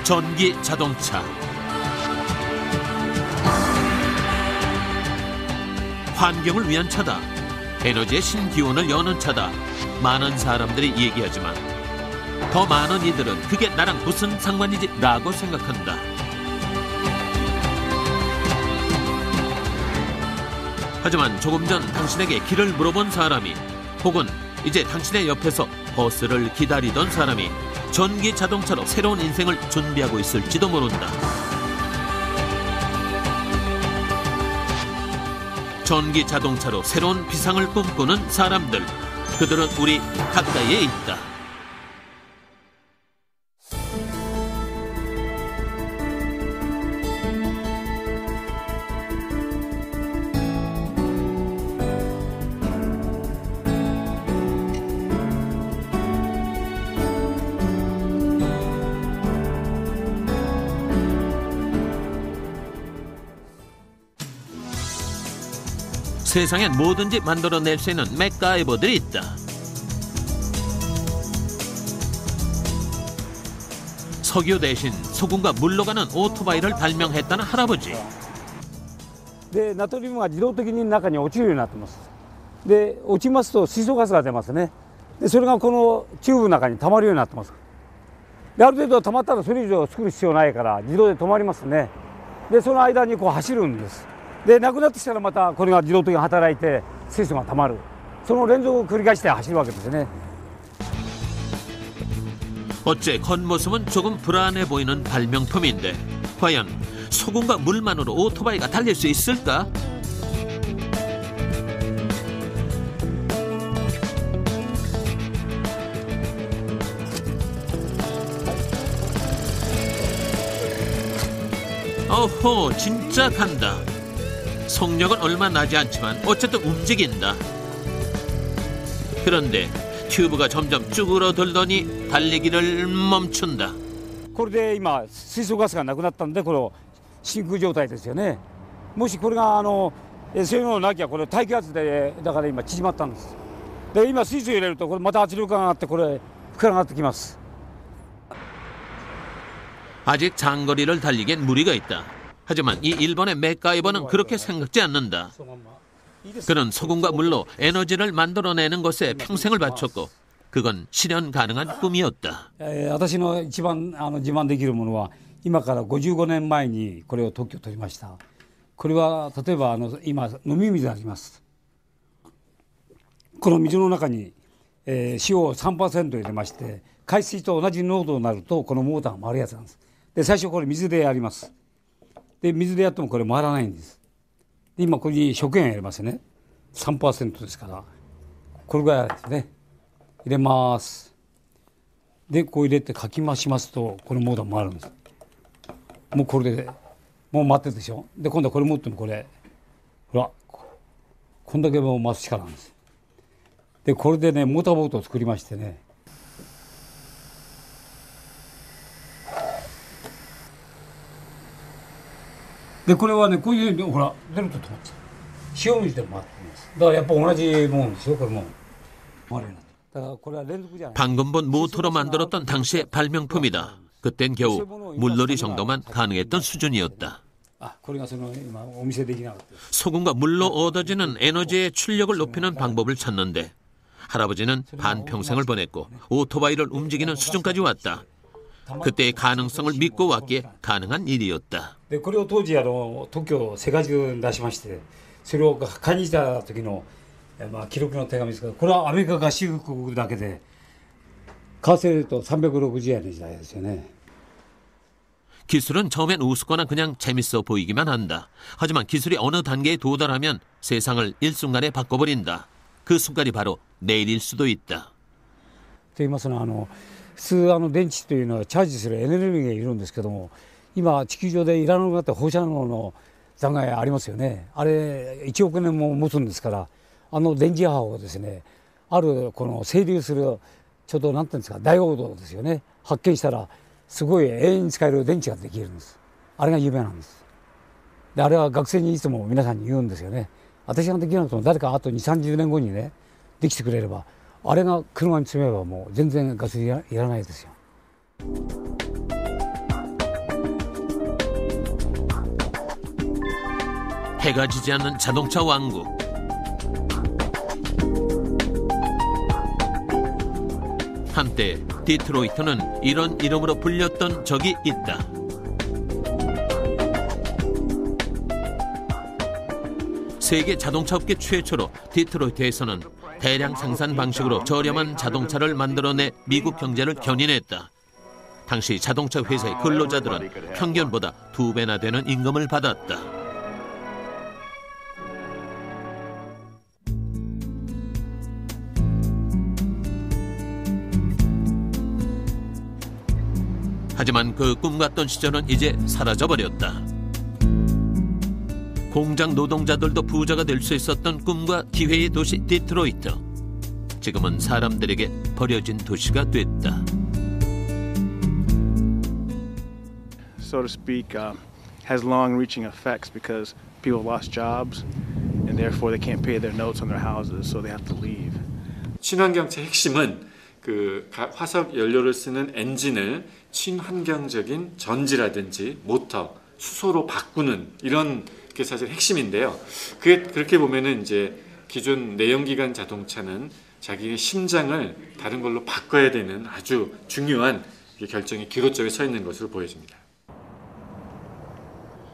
전기 자동차. 환경을 위한 차다. 에너지의 신기원을 여는 차다. 많은 사람들이 얘기하지만 더 많은 이들은 그게 나랑 무슨 상관이지? 라고 생각한다. 하지만 조금 전 당신에게 길을 물어본 사람이, 혹은 이제 당신의 옆에서 버스를 기다리던 사람이 전기 자동차로 새로운 인생을 준비하고 있을지도 모른다. 전기 자동차로 새로운 비상을 꿈꾸는 사람들, 그들은 우리 가까이에 있다. 세상엔 뭐든지 만들어낼 수 있는 맥가이버들이 있다. 석유 대신 소금과 물로 가는 오토바이를 발명했다는 할아버지. 네, 나트륨이自動的に中に落ちるようになってます。で、落ちますと水素ガスが出ますね。で、それがこのチューブの中に溜まるようになってます。で、ある程度溜まったらそれ以上作る必要ないから自動で止まりますね。で、その間にこう走るんです。で、なくなってきたらまたこれが自動的に働いて水素が溜まる。その連続を繰り返して走るわけですね。 어째 겉모습은 조금 불안해 보이는 발명품인데 과연 소금과 물만으로 오토바이가 달릴 수 있을까? 어허, 진짜 간다. 속력은 얼마 나지 않지만 어쨌든 움직인다. 그런데 튜브가 점점 쭈그러들더니 달리기를 멈춘다. これで今水素ガスがなくなったんでこの真空状態ですよね。もしこれがそういうのなきゃこれ大気圧でだから今縮まったんです。で今水素入れるとこれまた圧力が上がってこれ膨らがってきます。 아직 장거리를 달리기엔 무리가 있다. 하지만 이 일본의 맥가이버는 그렇게 생각지 않는다. 그는 소금과 물로 에너지를 만들어내는 것에 평생을 바쳤고 그건 실현 가능한 꿈이었다. 私の一番自慢できるものは今から55年前にこれを特許を取りました。これは例えば今飲み水があります。この水の中に、塩を 3% 入れまして海水と同じ濃度になるとこのモーターが回るやつなんです。で最初これ水でやります。で水でやってもこれ回らないんです。で今ここに食塩入れますね。 3% ですからこれぐらいですね。入れます。でこう入れてかき回しますとこのモーター回るんです。もうこれでもう回ってるでしょ。で今度はこれ持ってもこれほらこんだけもう回す力なんです。でこれでねモーターボートを作りましてね。 でこれはねこういうふうにほら出ると止まっちゃう。塩水でも回ってます。だからやっぱ同じもんですよこれも。방금 본 모터로 만들었던 당시의 발명품이다. 그땐 겨우 물놀이 정도만 가능했던 수준이었다. 소금과 물로 얻어지는 에너지의 출력을 높이는 방법을 찾는데 할아버지는 반평생을 보냈고 오토바이를 움직이는 수준까지 왔다. 그때의 가능성을 믿고 왔기에 가능한 일이었다. これを当時特許世界中出しまして、それを買いに来た時の記録の手紙ですけど、これはアメリカ合衆国だけで為替レート360円の時代ですよね. 기술은 처음엔 우습거나 그냥 재밌어 보이기만 한다. 하지만 기술이 어느 단계에 도달하면 세상을 일순간에 바꿔버린다. 그 순간이 바로 내일일 수도 있다. と言いますのは普通電池というのはチャージするエネルギーがいるんですけども、今地球上でいらなくなった放射能の残骸ありますよね。あれ1億年も持つんですから、電磁波をですね、あるこの整流するちょうどなんていうんですかダイオードですよね。発見したらすごい永遠に使える電池ができるんです。あれが夢なんです。であれは学生にいつも皆さんに言うんですよね。私ができなくても誰かあと2、30年後にねできてくれれば、あれが車に積めばもう全然ガスいらないですよ。 해가 지지 않는 자동차 왕국. 한때 디트로이트는 이런 이름으로 불렸던 적이 있다. 세계 자동차업계 최초로 디트로이트에서는 대량 생산 방식으로 저렴한 자동차를 만들어내 미국 경제를 견인했다. 당시 자동차 회사의 근로자들은 평균보다 2배나 되는 임금을 받았다. 하지만 그 꿈같던 시절은 이제 사라져버렸다. 공장 노동자들도 부자가 될 수 있었던 꿈과 기회의 도시 디트로이트. 지금은 사람들에게 버려진 도시가 됐다. So to speak, has long-reaching effects because people lost jobs and therefore they can't pay their notes on their houses, so they have to leave. 친환경차 핵심은 그 화석 연료를 쓰는 엔진을 친환경적인 전지라든지 모터, 수소로 바꾸는 이런 게 사실 핵심인데요. 그렇게 보면은 이제 기존 내연기관 자동차는 자기의 심장을 다른 걸로 바꿔야 되는 아주 중요한 결정이 기로점에 서 있는 것으로 보여집니다.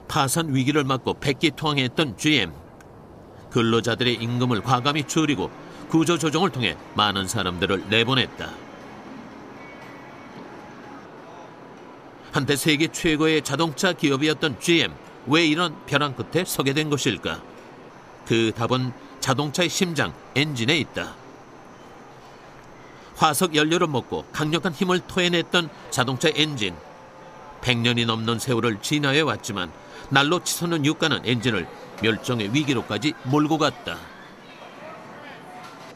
파산 위기를 맞고 백기통행했던 GM. 근로자들의 임금을 과감히 줄이고 구조조정을 통해 많은 사람들을 내보냈다. 한때 세계 최고의 자동차 기업이었던 GM. 왜 이런 벼랑 끝에 서게 된 것일까? 그 답은 자동차의 심장, 엔진에 있다. 화석 연료를 먹고 강력한 힘을 토해냈던 자동차 엔진. 100년이 넘는 세월을 지나해 왔지만 날로 치솟는 유가는 엔진을 멸종의 위기로까지 몰고 갔다.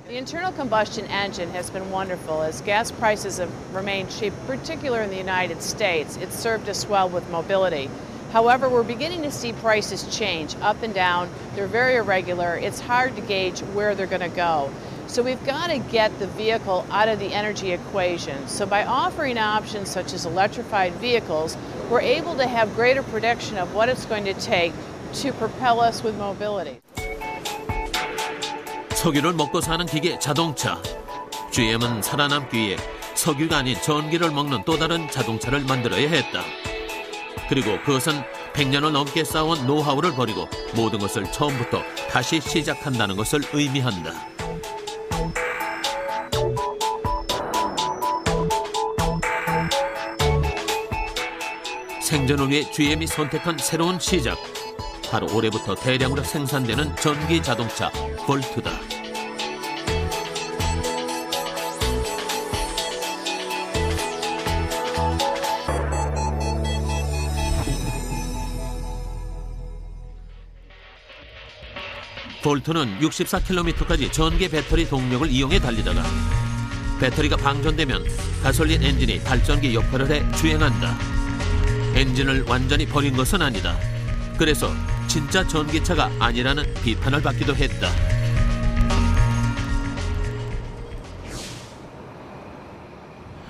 The internal combustion engine has been wonderful. As gas prices have remained cheap, particularly in the United States, it's served us well with mobility. However, we're beginning to see prices change up and down. They're very irregular. It's hard to gauge where they're going to go. So we've got to get the vehicle out of the energy equation. So by offering options such as electrified vehicles, we're able to have greater prediction of what it's going to take to propel us with mobility. 석유를 먹고 사는 기계 자동차. GM은 살아남기 위해 석유가 아닌 전기를 먹는 또 다른 자동차를 만들어야 했다. 그리고 그것은 100년을 넘게 쌓아온 노하우를 버리고 모든 것을 처음부터 다시 시작한다는 것을 의미한다. 생존을 위해 GM이 선택한 새로운 시작. 바로 올해부터 대량으로 생산되는 전기 자동차 볼트다. 볼트는 64km까지 전기 배터리 동력을 이용해 달리다가 배터리가 방전되면 가솔린 엔진이 발전기 역할을 해 주행한다. 엔진을 완전히 버린 것은 아니다. 그래서 진짜 전기차가 아니라는 비판을 받기도 했다.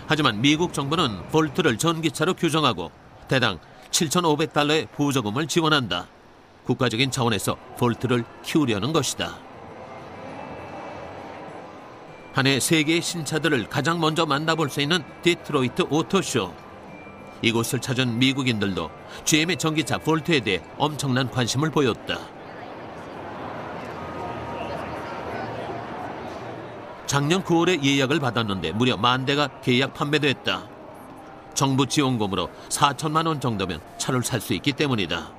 하지만 미국 정부는 볼트를 전기차로 규정하고 대당 $7,500의 보조금을 지원한다. 국가적인 차원에서 볼트를 키우려는 것이다. 한 해 세계의 신차들을 가장 먼저 만나볼 수 있는 디트로이트 오토쇼. 이곳을 찾은 미국인들도 GM의 전기차 볼트에 대해 엄청난 관심을 보였다. 작년 9월에 예약을 받았는데 무려 10,000대가 계약 판매됐다. 정부 지원금으로 4천만 원 정도면 차를 살 수 있기 때문이다.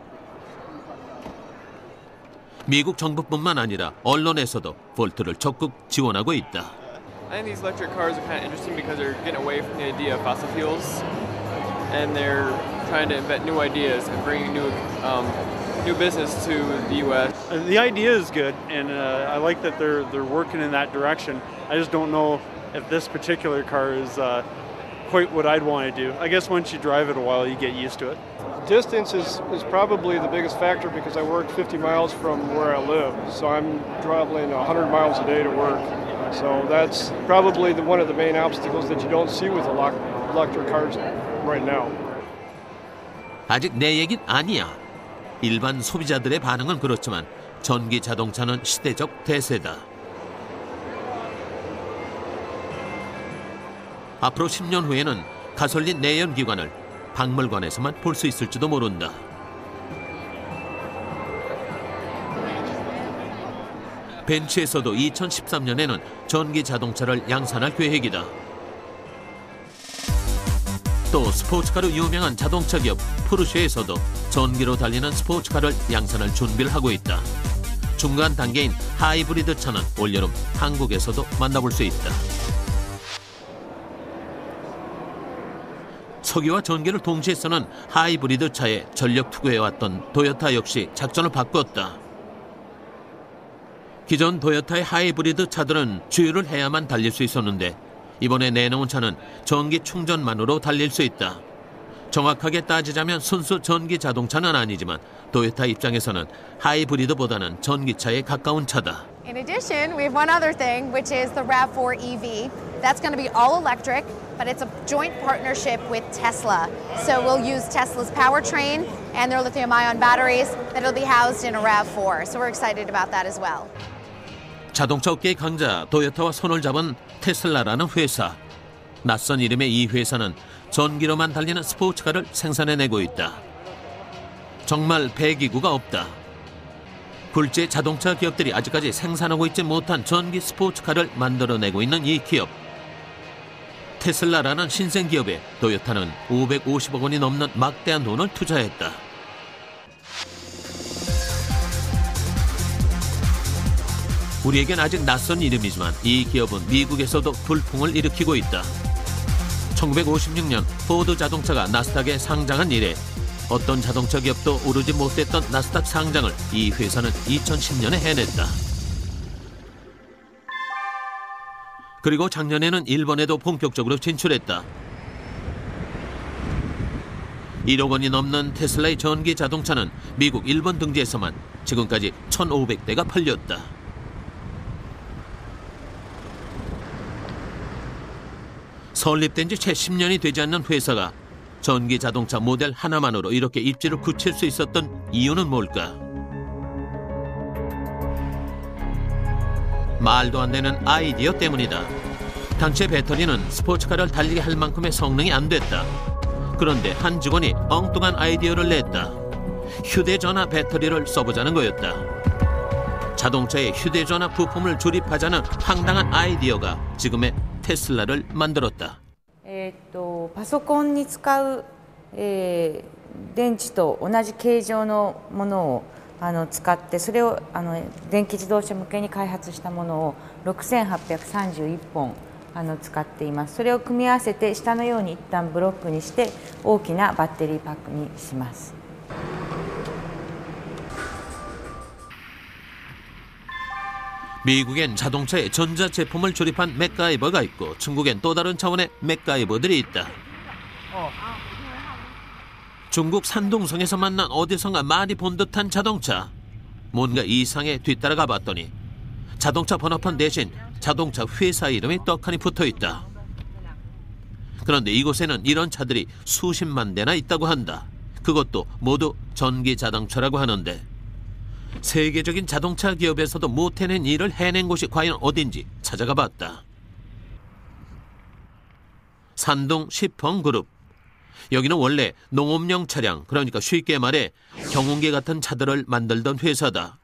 미국 정부뿐만 아니라 언론에서도 볼트를 적극 지원하고 있다. I think these electric cars are kind of interesting because they're getting away from the idea of fossil fuels, and they're trying to invent new ideas and bring new business to the U.S. The idea is good, and I like that they're working in that direction. I just don't know if this particular car is quite what I'd want to do. I guess once you drive it a while, you get used to it. Distance is probably the biggest factor because I work 50 miles from where I live, so I'm traveling 100 miles a day to work. So that's probably one of the main obstacles that you don't see with electric cars right now. 아직 내 얘긴 아니야. 일반 소비자들의 반응은 그렇지만 전기 자동차는 시대적 대세다. 앞으로 10년 후에는 가솔린 내연기관을 박물관에서만 볼 수 있을지도 모른다. 벤츠에서도 2013년에는 전기 자동차를 양산할 계획이다. 또 스포츠카로 유명한 자동차 기업 포르쉐에서도 전기로 달리는 스포츠카를 양산할 준비를 하고 있다. 중간 단계인 하이브리드 차는 올여름 한국에서도 만나볼 수 있다. 석유와 전기를 동시에 쓰는 하이브리드 차에 전력 투구해왔던 도요타 역시 작전을 바꿨다. 기존 도요타의 하이브리드 차들은 주유를 해야만 달릴 수 있었는데 이번에 내놓은 차는 전기 충전만으로 달릴 수 있다. 정확하게 따지자면 순수 전기 자동차는 아니지만 도요타 입장에서는 하이브리드보다는 전기차에 가까운 차다. In addition, we have one other thing, which is the RAV4 EV. That's going to be all electric, but it's a joint partnership with Tesla. So we'll use Tesla's powertrain and their lithium-ion batteries that'll be housed in a RAV4. So we're excited about that as well. 자동차 업계의 강자 도요타와 손을 잡은 테슬라라는 회사. 낯선 이름의 이 회사는 전기로만 달리는 스포츠카를 생산해내고 있다. 정말 배기구가 없다. 굴지의 자동차 기업들이 아직까지 생산하고 있지 못한 전기 스포츠카를 만들어내고 있는 이 기업. 테슬라라는 신생 기업에 도요타는 550억 원이 넘는 막대한 돈을 투자했다. 우리에겐 아직 낯선 이름이지만 이 기업은 미국에서도 불풍을 일으키고 있다. 1956년 포드 자동차가 나스닥에 상장한 이래 어떤 자동차 기업도 오르지 못했던 나스닥 상장을 이 회사는 2010년에 해냈다. 그리고 작년에는 일본에도 본격적으로 진출했다. 1억 원이 넘는 테슬라의 전기 자동차는 미국, 일본 등지에서만 지금까지 1,500대가 팔렸다. 설립된 지 채 10년이 되지 않는 회사가 전기 자동차 모델 하나만으로 이렇게 입지를 굳힐 수 있었던 이유는 뭘까? 말도 안 되는 아이디어 때문이다. 당시의 배터리는 스포츠카를 달리게 할 만큼의 성능이 안 됐다. 그런데 한 직원이 엉뚱한 아이디어를 냈다. 휴대전화 배터리를 써보자는 거였다. 자동차에 휴대전화 부품을 조립하자는 황당한 아이디어가 지금의 테슬라를 만들었다. パソコンに使う、電池と同じ形状のものを使ってそれを電気自動車向けに開発したものを6831本使っています。それを組み合わせて下のように一旦ブロックにして大きなバッテリーパックにします。 미국엔 자동차에 전자제품을 조립한 맥가이버가 있고 중국엔 또 다른 차원의 맥가이버들이 있다. 중국 산둥성에서 만난 어디선가 많이 본 듯한 자동차. 뭔가 이상에 뒤따라가 봤더니 자동차 번호판 대신 자동차 회사 이름이 떡하니 붙어있다. 그런데 이곳에는 이런 차들이 수십만 대나 있다고 한다. 그것도 모두 전기 자동차라고 하는데 세계적인 자동차 기업에서도 못 해낸 일을 해낸 곳이 과연 어딘지 찾아가 봤다. 산둥 시펑그룹. 여기는 원래 농업용 차량, 그러니까 쉽게 말해 경운기 같은 차들을 만들던 회사다.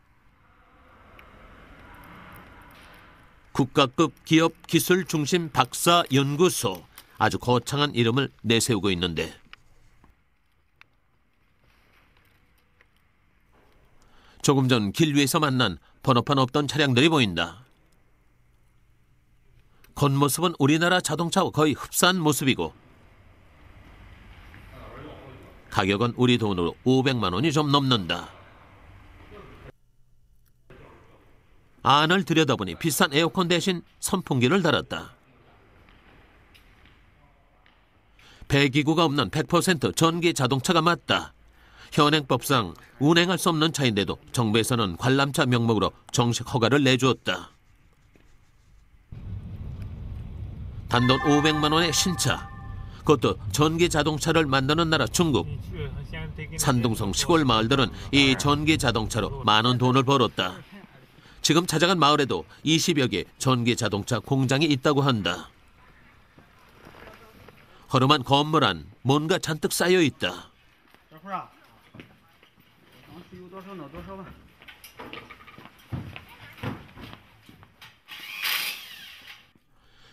국가급 기업 기술 중심 박사 연구소. 아주 거창한 이름을 내세우고 있는데 조금 전 길 위에서 만난 번호판 없던 차량들이 보인다. 겉모습은 우리나라 자동차와 거의 흡사한 모습이고 가격은 우리 돈으로 500만 원이 좀 넘는다. 안을 들여다보니 비싼 에어컨 대신 선풍기를 달았다. 배기구가 없는 100% 전기 자동차가 맞다. 현행법상 운행할 수 없는 차인데도 정부에서는 관람차 명목으로 정식 허가를 내주었다. 단돈 500만 원의 신차. 그것도 전기 자동차를 만드는 나라 중국. 산둥성 시골 마을들은 이 전기 자동차로 많은 돈을 벌었다. 지금 찾아간 마을에도 20여 개 전기 자동차 공장이 있다고 한다. 허름한 건물 안 뭔가 잔뜩 쌓여 있다.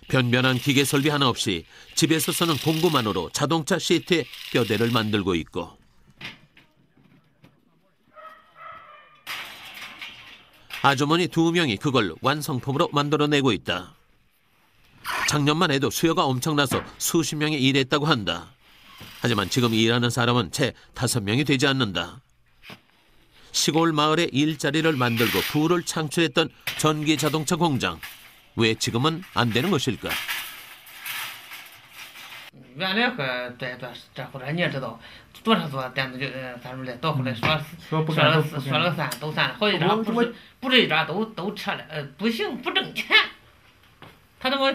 변변한 기계 설비 하나 없이 집에서 쓰는 공구만으로 자동차 시트에 뼈대를 만들고 있고, 아주머니 2명이 그걸 완성품으로 만들어내고 있다. 작년만 해도 수요가 엄청나서 수십 명이 일했다고 한다. 하지만 지금 일하는 사람은 채 5명이 되지 않는다. 시골 마을에 일자리를 만들고 부를 창출했던 전기 자동차 공장. 왜 지금은 안 되는 것일까? 原来和这后来你也知道，多少做电子咱们来到后来说了个散都散了，好几张不是一张都撤了，不行不挣钱，他好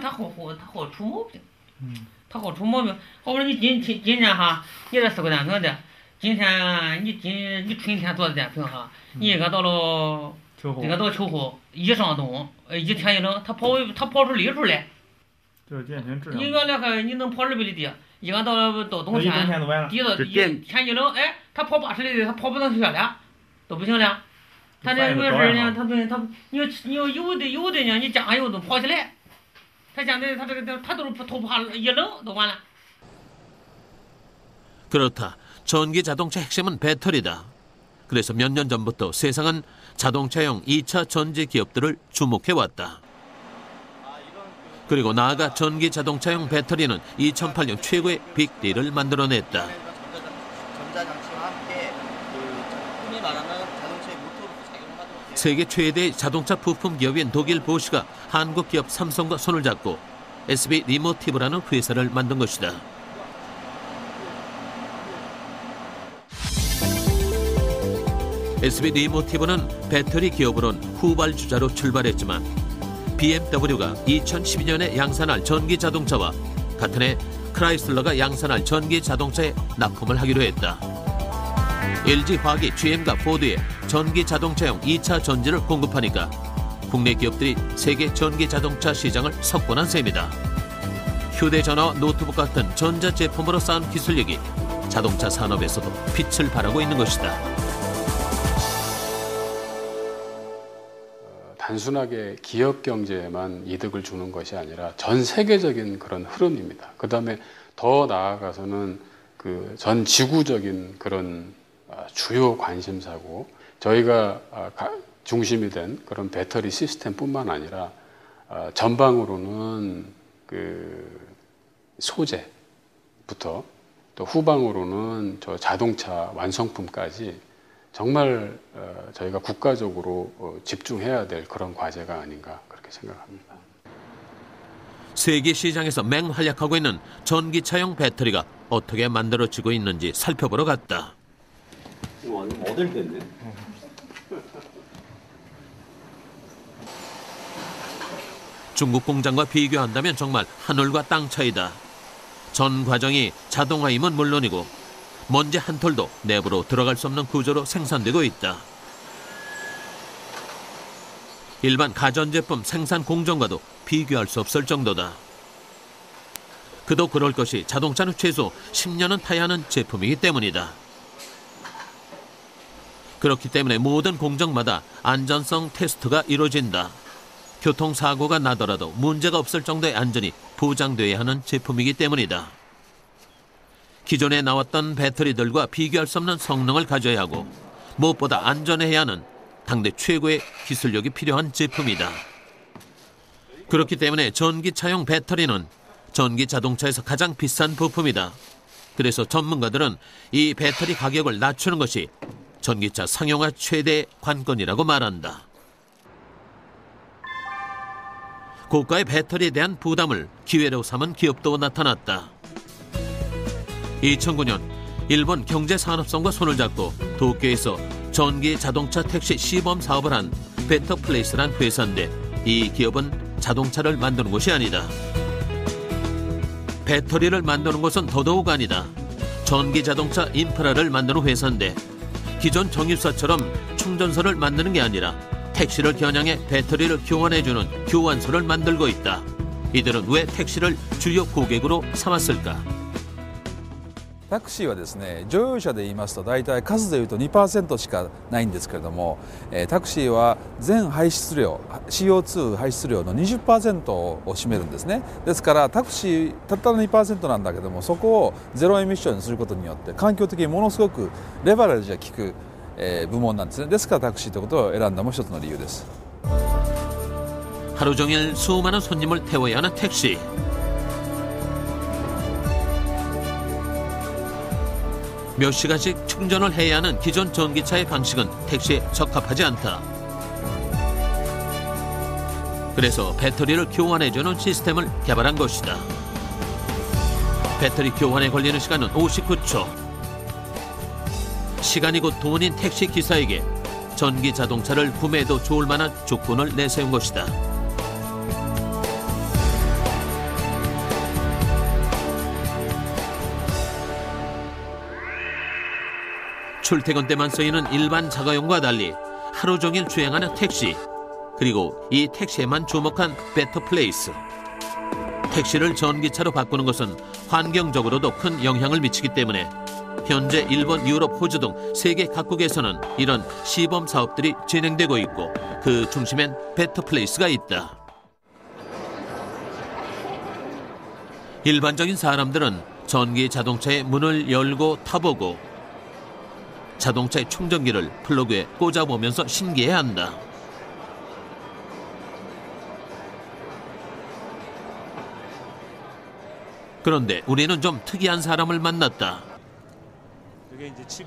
出毛病，他好出毛病。我说你今年哈，你这4个电瓶的，今天你春天做的电瓶哈，你应该到了秋后一上冬，一天一冷，它跑出粒数来。 一个那个你能跑200里地，一个到冬天，地到天一冷，哎，他跑80里地，他跑不能去了，都不行了。他这主要是呢，你要有的呢，你加油都跑起来。他现在他这个他都是头怕一冷都完了。 그렇다. 전기 자동차 핵심은 배터리다. 그래서 몇 년 전부터 세상은 자동차용 2차 전지 기업들을 주목해왔다. 그리고 나아가 전기 자동차용 배터리는 2008년 최고의 빅딜을 만들어냈다. 세계 최대의 자동차 부품 기업인 독일 보쉬가 한국 기업 삼성과 손을 잡고 SB 리모티브라는 회사를 만든 것이다. SB 리모티브는 배터리 기업으론 후발주자로 출발했지만 BMW가 2012년에 양산할 전기 자동차와 같은 해 크라이슬러가 양산할 전기 자동차에 납품을 하기로 했다. LG화학이 GM과 포드에 전기 자동차용 2차 전지를 공급하니까 국내 기업들이 세계 전기 자동차 시장을 석권한 셈이다. 휴대전화와 노트북 같은 전자제품으로 쌓은 기술력이 자동차 산업에서도 빛을 발하고 있는 것이다. 단순하게 기업 경제에만 이득을 주는 것이 아니라 전 세계적인 그런 흐름입니다. 그 다음에 더 나아가서는 그 전 지구적인 그런 주요 관심사고, 저희가 중심이 된 그런 배터리 시스템뿐만 아니라 전방으로는 그 소재부터 또 후방으로는 저 자동차 완성품까지 정말 저희가 국가적으로 집중해야 될 그런 과제가 아닌가 그렇게 생각합니다. 세계 시장에서 맹활약하고 있는 전기차용 배터리가 어떻게 만들어지고 있는지 살펴보러 갔다. 중국 공장과 비교한다면 정말 하늘과 땅 차이다. 전 과정이 자동화임은 물론이고 먼지 한 톨도 내부로 들어갈 수 없는 구조로 생산되고 있다. 일반 가전제품 생산 공정과도 비교할 수 없을 정도다. 그도 그럴 것이 자동차는 최소 10년은 타야 하는 제품이기 때문이다. 그렇기 때문에 모든 공정마다 안전성 테스트가 이루어진다. 교통사고가 나더라도 문제가 없을 정도의 안전이 보장돼야 하는 제품이기 때문이다. 기존에 나왔던 배터리들과 비교할 수 없는 성능을 가져야 하고 무엇보다 안전해야 하는 당대 최고의 기술력이 필요한 제품이다. 그렇기 때문에 전기차용 배터리는 전기 자동차에서 가장 비싼 부품이다. 그래서 전문가들은 이 배터리 가격을 낮추는 것이 전기차 상용화 최대 관건이라고 말한다. 고가의 배터리에 대한 부담을 기회로 삼은 기업도 나타났다. 2009년 일본 경제산업성과 손을 잡고 도쿄에서 전기 자동차 택시 시범 사업을 한 베터플레이스란 회사인데 이 기업은 자동차를 만드는 곳이 아니다. 배터리를 만드는 곳은 더더욱 아니다. 전기 자동차 인프라를 만드는 회사인데 기존 정유사처럼 충전소를 만드는 게 아니라 택시를 겨냥해 배터리를 교환해주는 교환소를 만들고 있다. 이들은 왜 택시를 주요 고객으로 삼았을까? タクシーはですね、乗用車で言いますと大体数でいうと 2% しかないんですけれども、タクシーは全排出量 CO2 排出量の 20% を占めるんですね。ですからタクシーたったの 2% なんだけども、そこをゼロエミッションにすることによって環境的にものすごくレバレッジが効く、部門なんですね。ですからタクシーということを選んだも一つの理由です。 하루 종일 수많은 손님을 태워야 하는 택시. 몇 시간씩 충전을 해야 하는 기존 전기차의 방식은 택시에 적합하지 않다. 그래서 배터리를 교환해주는 시스템을 개발한 것이다. 배터리 교환에 걸리는 시간은 59초. 시간이 곧 돈인 택시 기사에게 전기 자동차를 구매해도 좋을 만한 조건을 내세운 것이다. 출퇴근 때만 쓰이는 일반 자가용과 달리 하루 종일 주행하는 택시, 그리고 이 택시에만 주목한 베터플레이스. 택시를 전기차로 바꾸는 것은 환경적으로도 큰 영향을 미치기 때문에 현재 일본, 유럽, 호주 등 세계 각국에서는 이런 시범 사업들이 진행되고 있고 그 중심엔 베터플레이스가 있다. 일반적인 사람들은 전기 자동차의 문을 열고 타보고 자동차의 충전기를 플러그에 꽂아보면서 신기해한다. 그런데 우리는 좀 특이한 사람을 만났다.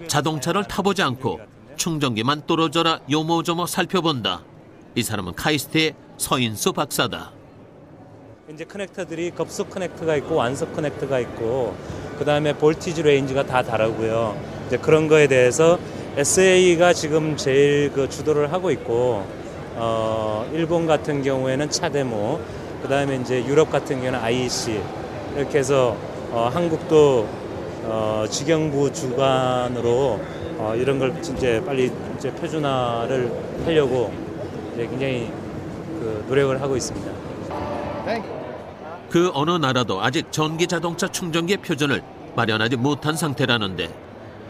자동차를 타보지 않고 충전기만 떨어져라 요모조모 살펴본다. 이 사람은 카이스트의 서인수 박사다. 이제 커넥터들이 급속 커넥터가 있고 완속 커넥터가 있고 그다음에 볼티지 레인지가 다 다르고요. 이제 그런 거에 대해서 SA가 지금 제일 그 주도를 하고 있고 일본 같은 경우에는 차데모, 그다음에 이제 유럽 같은 경우는 IEC 이렇게 해서 한국도 직영부 주관으로 이런 걸 이제 빨리 이제 표준화를 하려고 이제 굉장히 그 노력을 하고 있습니다. 그 어느 나라도 아직 전기 자동차 충전기의 표준을 마련하지 못한 상태라는데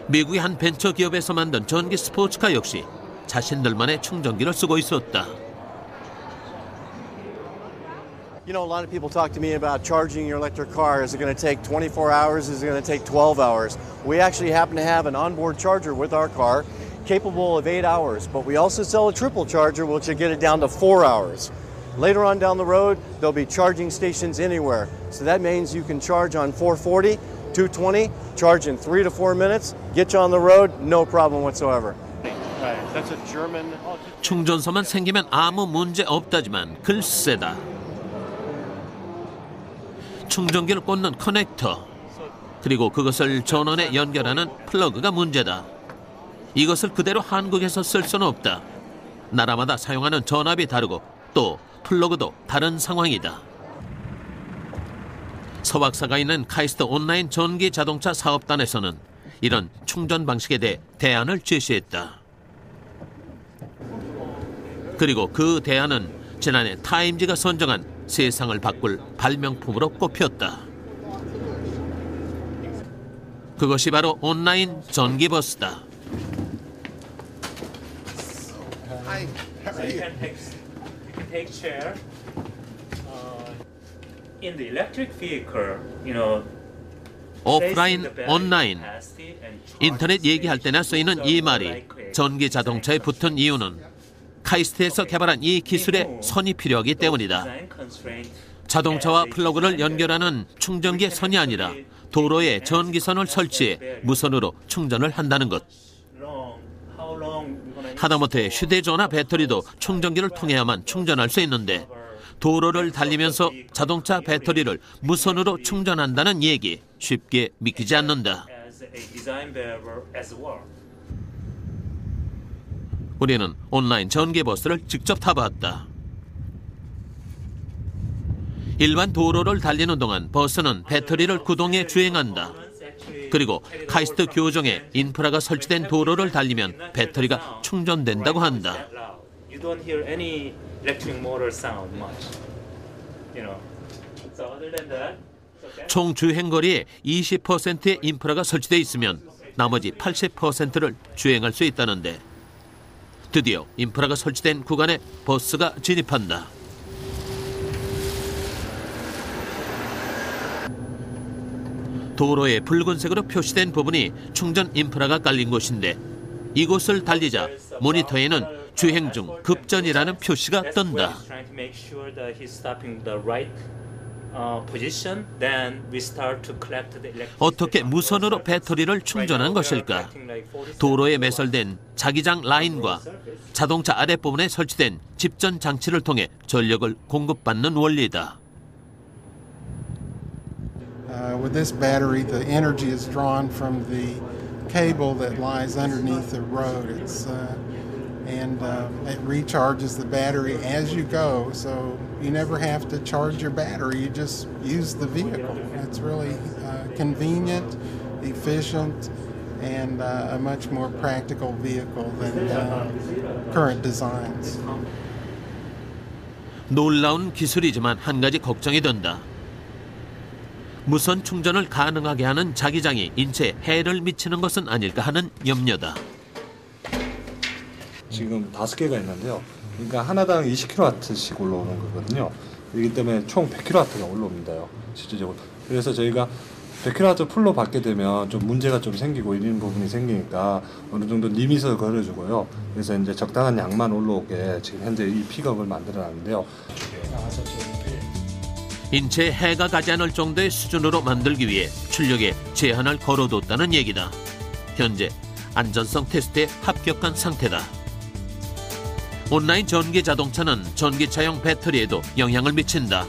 미국의 한 벤처 기업에서 만든 전기 스포츠카 역시 자신들만의 충전기를 쓰고 있었다. You know, a lot of people talk to me about charging your electric car. Is it going to take 24 hours? Is it going to take 12 hours? We actually happen to have an onboard charger with our car capable of 8 hours, but we also sell a triple charger which will get it down to 4 hours. Later on down the road, there'll be charging stations anywhere. So that means you can charge on 440, 220, charge in 3 to 4 minutes, get you on the road, no problem whatsoever. That's a German. 충전소만 생기면 아무 문제 없다지만 글쎄다. 충전기를 꽂는 커넥터, 그리고 그것을 전원에 연결하는 플러그가 문제다. 이것을 그대로 한국에서 쓸 수는 없다. 나라마다 사용하는 전압이 다르고 또 플러그도 다른 상황이다. 서박사가 있는 카이스트 온라인 전기 자동차 사업단에서는 이런 충전 방식에 대해 대안을 제시했다. 그리고 그 대안은 지난해 타임지가 선정한 세상을 바꿀 발명품으로 꼽혔다. 그것이 바로 온라인 전기버스다. Take chair. In the electric vehicle, you know. 오프라인, 온라인, 인터넷 얘기할 때나 쓰이는 이 말이 전기 자동차에 붙은 이유는 카이스트에서 개발한 이 기술에 선이 필요하기 때문이다. 자동차와 플러그를 연결하는 충전기의 선이 아니라 도로에 전기선을 설치해 무선으로 충전을 한다는 것. 하다못해 휴대전화 배터리도 충전기를 통해야만 충전할 수 있는데 도로를 달리면서 자동차 배터리를 무선으로 충전한다는 얘기 쉽게 믿기지 않는다. 우리는 온라인 전기버스를 직접 타봤다. 일반 도로를 달리는 동안 버스는 배터리를 구동해 주행한다. 그리고 카이스트 교정에 인프라가 설치된 도로를 달리면 배터리가 충전된다고 한다. You don't hear any electric motor sound much. You know. So other than that, 총 주행거리의 20%의 인프라가 설치돼 있으면 나머지 80%를 주행할 수 있다는데 드디어 인프라가 설치된 구간에 버스가 진입한다. 도로에 붉은색으로 표시된 부분이 충전 인프라가 깔린 곳인데 이곳을 달리자 모니터에는 주행 중 급전이라는 표시가 뜬다. 어떻게 무선으로 배터리를 충전한 것일까? 도로에 매설된 자기장 라인과 자동차 아랫부분에 설치된 집전 장치를 통해 전력을 공급받는 원리다. With this battery, the energy is drawn from the cable that lies underneath the road. It recharges the battery as you go, so you never have to charge your battery. You just use the vehicle. It's really convenient, efficient, and a much more practical vehicle than current designs. 놀라운 기술이지만 한 가지 걱정이 된다. 무선 충전을 가능하게 하는 자기장이 인체에 해를 미치는 것은 아닐까 하는 염려다. 지금 5개가 있는데요. 그러니까 하나당 20kW씩 올라오는 거거든요. 그렇기 때문에 총 100kW가 올라옵니다요. 실질적으로. 그래서 저희가 100kW 풀로 받게 되면 좀 문제가 좀 생기고 이런 부분이 생기니까 어느 정도 리밋을 걸어주고요. 그래서 이제 적당한 양만 올라오게 지금 현재 이 픽업을 만들어놨는데요. 인체에 해가 가지 않을 정도의 수준으로 만들기 위해 출력에 제한을 걸어뒀다는 얘기다. 현재 안전성 테스트에 합격한 상태다. 온라인 전기 자동차는 전기차용 배터리에도 영향을 미친다.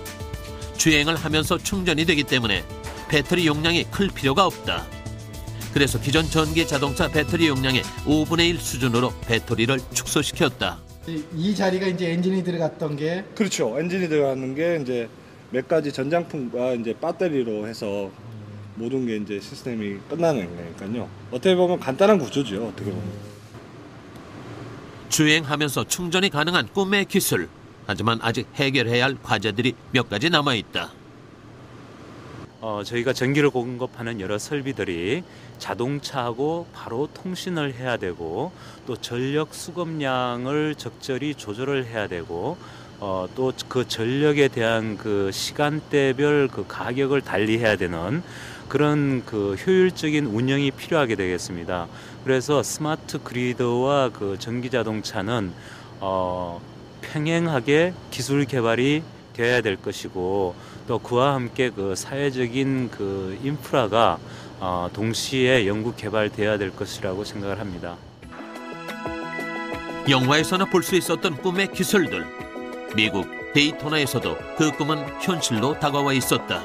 주행을 하면서 충전이 되기 때문에 배터리 용량이 클 필요가 없다. 그래서 기존 전기 자동차 배터리 용량의 5분의 1 수준으로 배터리를 축소시켰다. 이 자리가 이제 엔진이 들어갔던 게 그렇죠. 엔진이 들어가는 게 이제 몇 가지 전장품과 이제 배터리로 해서 모든 게 이제 시스템이 끝나는 거니까요. 어떻게 보면 간단한 구조죠. 어떻게 보면. 주행하면서 충전이 가능한 꿈의 기술. 하지만 아직 해결해야 할 과제들이 몇 가지 남아있다. 저희가 전기를 공급하는 여러 설비들이 자동차하고 바로 통신을 해야 되고 또 전력 수급량을 적절히 조절을 해야 되고 또 그 전력에 대한 그 시간대별 그 가격을 달리해야 되는 그런 그 효율적인 운영이 필요하게 되겠습니다. 그래서 스마트 그리드와 그 전기 자동차는 평행하게 기술 개발이 되어야 될 것이고 또 그와 함께 그 사회적인 그 인프라가 동시에 연구 개발되어야 될 것이라고 생각을 합니다. 영화에서나 볼 수 있었던 꿈의 기술들. 미국 데이토나에서도 그 꿈은 현실로 다가와 있었다.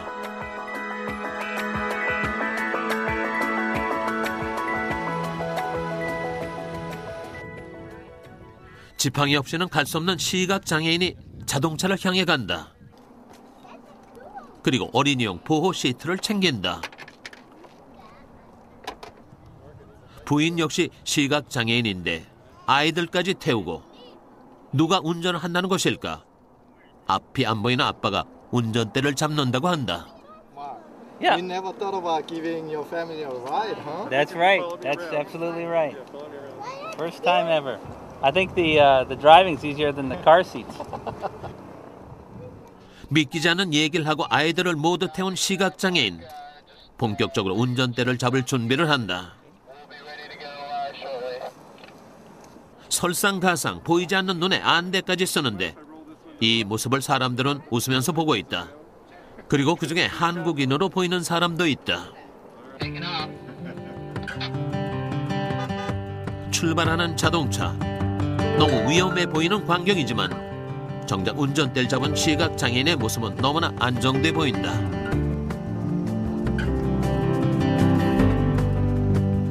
지팡이 없이는 갈 수 없는 시각장애인이 자동차를 향해 간다. 그리고 어린이용 보호 시트를 챙긴다. 부인 역시 시각장애인인데 아이들까지 태우고 누가 운전을 한다는 것일까? 앞이 안 보이는 아빠가 운전대를 잡는다고 한다. Yeah. You never thought about giving your family a ride, huh? That's right. That's absolutely right. First time ever. I think the driving's easier than the car seats. 믿기지 않는 얘기를 하고 아이들을 모두 태운 시각장애인. 본격적으로 운전대를 잡을 준비를 한다. 설상가상 보이지 않는 눈에 안대까지 쓰는데 이 모습을 사람들은 웃으면서 보고 있다. 그리고 그중에 한국인으로 보이는 사람도 있다. 출발하는 자동차. 너무 위험해 보이는 광경이지만 정작 운전대를 잡은 시각장애인의 모습은 너무나 안정돼 보인다.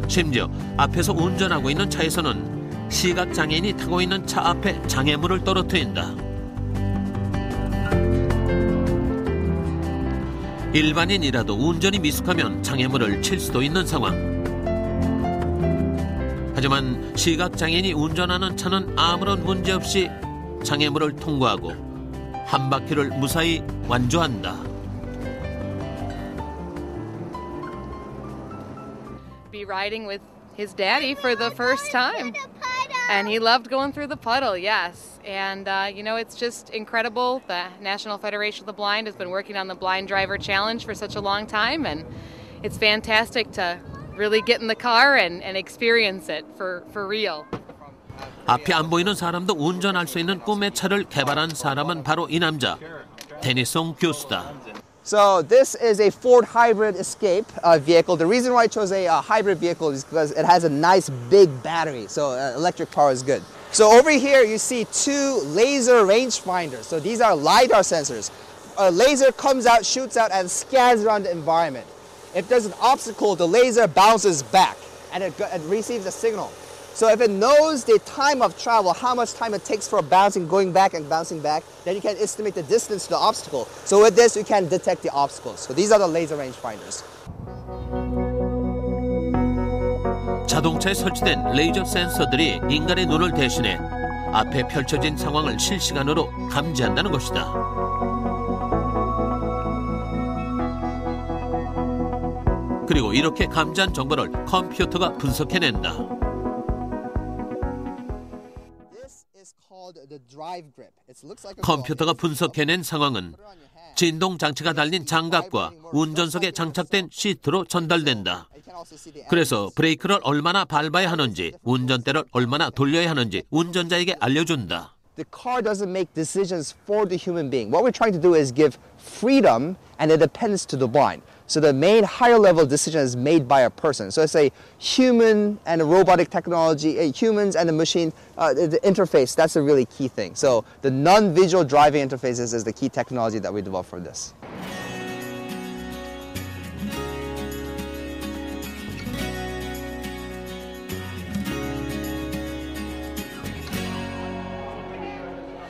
심지어 앞에서 운전하고 있는 차에서는 시각장애인이 타고 있는 차 앞에 장애물을 떨어뜨린다. 일반인이라도 운전이 미숙하면 장애물을 칠 수도 있는 상황. 하지만 시각장애인이 운전하는 차는 아무런 문제 없이 장애물을 통과하고 한 바퀴를 무사히 완주한다. Be riding with his daddy for the first time. And he loved going through the puddle, yes. And, it's just incredible. The National Federation of the Blind has been working on the Blind Driver Challenge for such a long time. And it's fantastic to really get in the car and experience it for real. 앞이 안 보이는 사람도 운전할 수 있는 꿈의 차를 개발한 사람은 바로 이 남자, 데니송 교수다. So this is a Ford Hybrid Escape vehicle. The reason why I chose a hybrid vehicle is because it has a nice big battery, so electric car is good. So over here you see two laser rangefinders. So these are LiDAR sensors. A laser comes out, shoots out, and scans around the environment. If there's an obstacle, the laser bounces back and it receives a signal. So if it knows the time of travel, how much time it takes for bouncing, going back and bouncing back, then you can estimate the distance to the obstacle. So with this, you can detect the obstacles. So these are the laser rangefinders. 자동차에 설치된 레이저 센서들이 인간의 눈을 대신해 앞에 펼쳐진 상황을 실시간으로 감지한다는 것이다. 그리고 이렇게 감지한 정보를 컴퓨터가 분석해낸다. 컴퓨터가 분석해낸 상황은 진동 장치가 달린 장갑과 운전석에 장착된 시트로 전달된다. 그래서 브레이크를 얼마나 밟아야 하는지, 운전대를 얼마나 돌려야 하는지 운전자에게 알려준다. The car doesn't make decisions for the human being. What we're trying to do is give freedom and independence to the blind. So the main higher level decision is made by a person. So it's a human and a robotic technology, humans and a machine, the interface, that's a really key thing. So the non-visual driving interfaces is the key technology that we developed for this.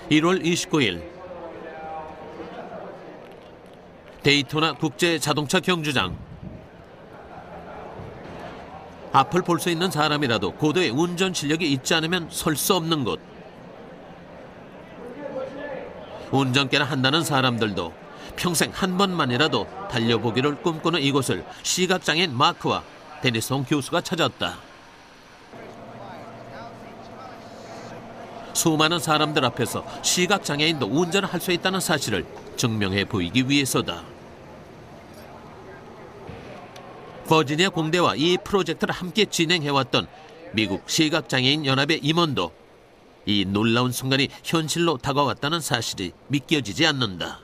(1월 29일) 데이토나 국제 자동차 경주장. 앞을 볼 수 있는 사람이라도 고도의 운전 실력이 있지 않으면 설 수 없는 곳. 운전깨나 한다는 사람들도 평생 한 번만이라도 달려보기를 꿈꾸는 이곳을 시각장애인 마크와 데니송 교수가 찾았다. 수많은 사람들 앞에서 시각장애인도 운전을 할 수 있다는 사실을 증명해 보이기 위해서다. 버지니아 공대와 이 프로젝트를 함께 진행해왔던 미국 시각장애인 연합의 임원도 이 놀라운 순간이 현실로 다가왔다는 사실이 믿겨지지 않는다.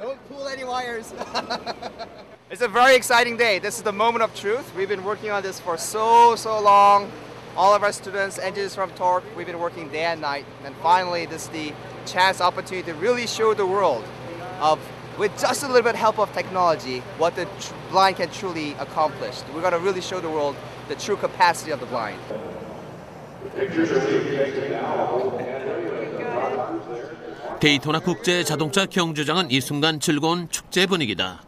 Don't pull any wires. It's a very exciting day. This is the moment of truth. We've been working on this for so long. All of our students, engineers from Torque, we've been working day and night. And finally, this is the chance, opportunity to really show the world of, with just a little bit help of technology, what the blind can truly accomplish. We're going to really show the world the true capacity of the blind. 데이토나 국제 자동차 경주장은 이 순간 즐거운 축제 분위기다.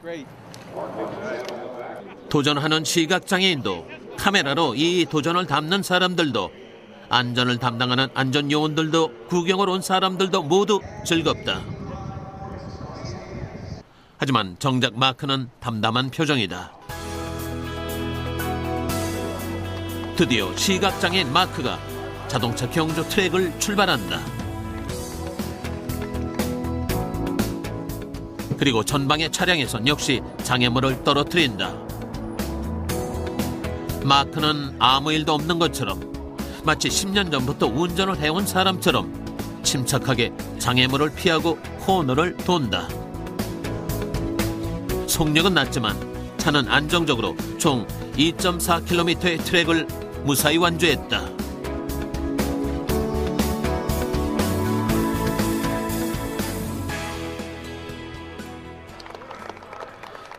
도전하는 시각장애인도 카메라로 이 도전을 담는 사람들도 안전을 담당하는 안전요원들도 구경을 온 사람들도 모두 즐겁다. 하지만 정작 마크는 담담한 표정이다. 드디어 시각장애인 마크가 자동차 경주 트랙을 출발한다. 그리고 전방의 차량에선 역시 장애물을 떨어뜨린다. 마크는 아무 일도 없는 것처럼 마치 10년 전부터 운전을 해온 사람처럼 침착하게 장애물을 피하고 코너를 돈다. 속력은 낮지만 차는 안정적으로 총 2.4km의 트랙을 무사히 완주했다.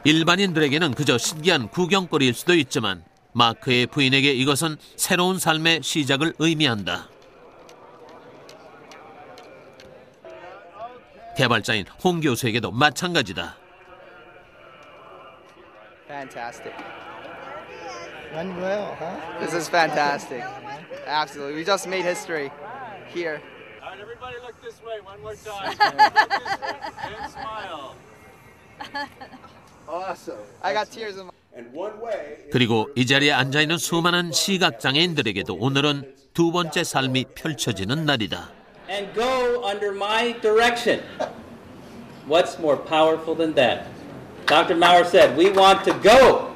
일반인들에게는 그저 신기한 구경거리일 수도 있지만 마크의 부인에게 이것은 새로운 삶의 시작을 의미한다. 개발자인 홍 교수에게도 마찬가지다. Fantastic. Went well, huh? This is fantastic. Absolutely. We just made history here. All right, everybody look this way one more time. Look this way and smile. Awesome. I got tears in my... 그리고 이 자리에 앉아있는 수많은 시각장애인들에게도 오늘은 두 번째 삶이 펼쳐지는 날이다. And go under my direction. What's more powerful than that? Dr. Maurer said, we want to go.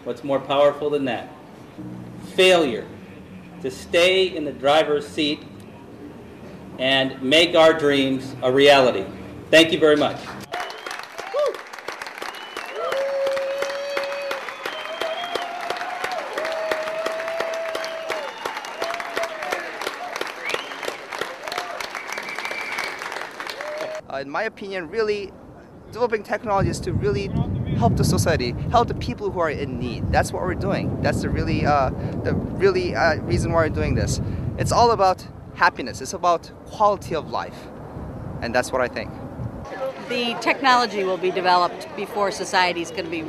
What's more powerful than that? Failure. To stay in the driver's seat and make our dreams a reality. Thank you very much. In my opinion, really developing technology is to really help the society, help the people who are in need. That's what we're doing. That's the really reason why we're doing this. It's all about happiness. It's about quality of life, and that's what I think. The technology will be developed before society is going to be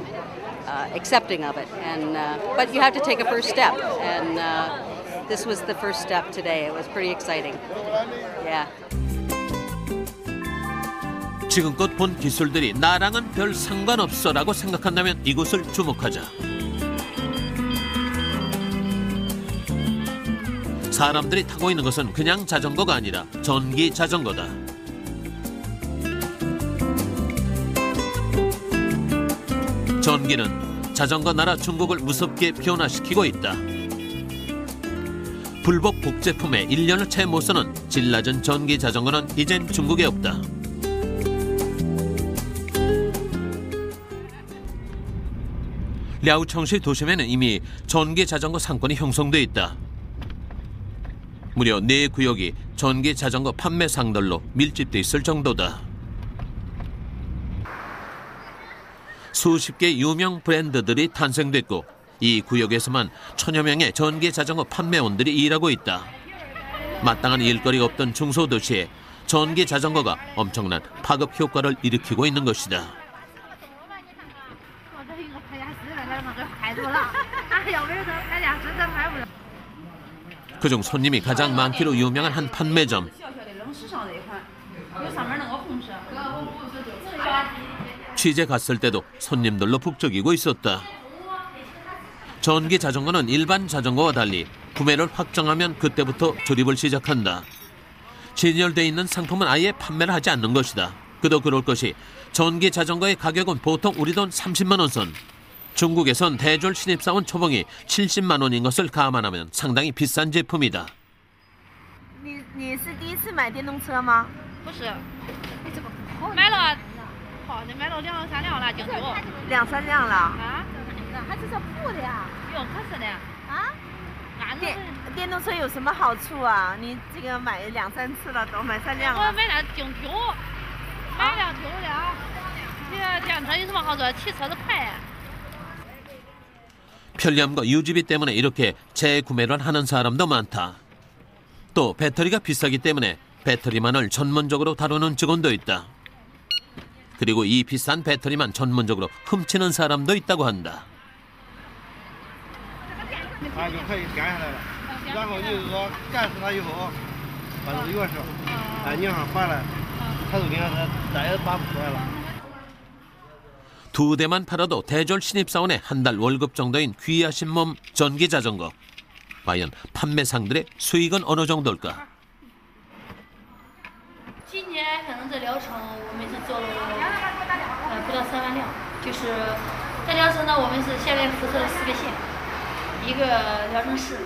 accepting of it, and but you have to take a first step, and this was the first step today. It was pretty exciting. Yeah. 지금껏 본 기술들이 나랑은 별 상관없어라고 생각한다면 이곳을 주목하자. 사람들이 타고 있는 것은 그냥 자전거가 아니라 전기 자전거다. 전기는 자전거 나라 중국을 무섭게 변화시키고 있다. 불법 복제품에 1년을 채 못 쓰는 질 낮은 전기 자전거는 이젠 중국에 없다. 랴오청시 도심에는 이미 전기 자전거 상권이 형성돼 있다. 무려 4구역이 전기 자전거 판매 상들로 밀집돼 있을 정도다. 수십 개 유명 브랜드들이 탄생됐고 이 구역에서만 1000여 명의 전기 자전거 판매원들이 일하고 있다. 마땅한 일거리가 없던 중소도시에 전기 자전거가 엄청난 파급 효과를 일으키고 있는 것이다. 그중 손님이 가장 많기로 유명한 한 판매점. 취재 갔을 때도 손님들로 북적이고 있었다. 전기 자전거는 일반 자전거와 달리 구매를 확정하면 그때부터 조립을 시작한다. 진열돼 있는 상품은 아예 판매를 하지 않는 것이다. 그도 그럴 것이 전기 자전거의 가격은 보통 우리 돈 30만 원 선. 중국에선 대졸 신입사원 초봉이 70만 원인 것을 감안하면 상당히 비싼 제품이다. 你是第一次买电动车吗？不是，买了，好的，买了2、3辆了，就2、3辆了。啊？还是说破的呀？有可是的。啊？电动车有什么好处啊？你这个买2、3次了，都买3辆了。我买了顶丢，买了丢了。这个电动车有什么好处？骑车子快。 편리함과 유지비 때문에 이렇게 재구매를 하는 사람도 많다. 또 배터리가 비싸기 때문에 배터리만을 전문적으로 다루는 직원도 있다. 그리고 이 비싼 배터리만 전문적으로 훔치는 사람도 있다고 한다. 두 대만 팔아도 대졸 신입사원의 한 달 월급 정도인 귀하신 몸 전기 자전거. 과연 판매상들의 수익은 어느 정도일까? 今年可能这疗程我们是做了不到3万辆，就是这疗程呢，我们是下面辐射了4个县，1个疗程室，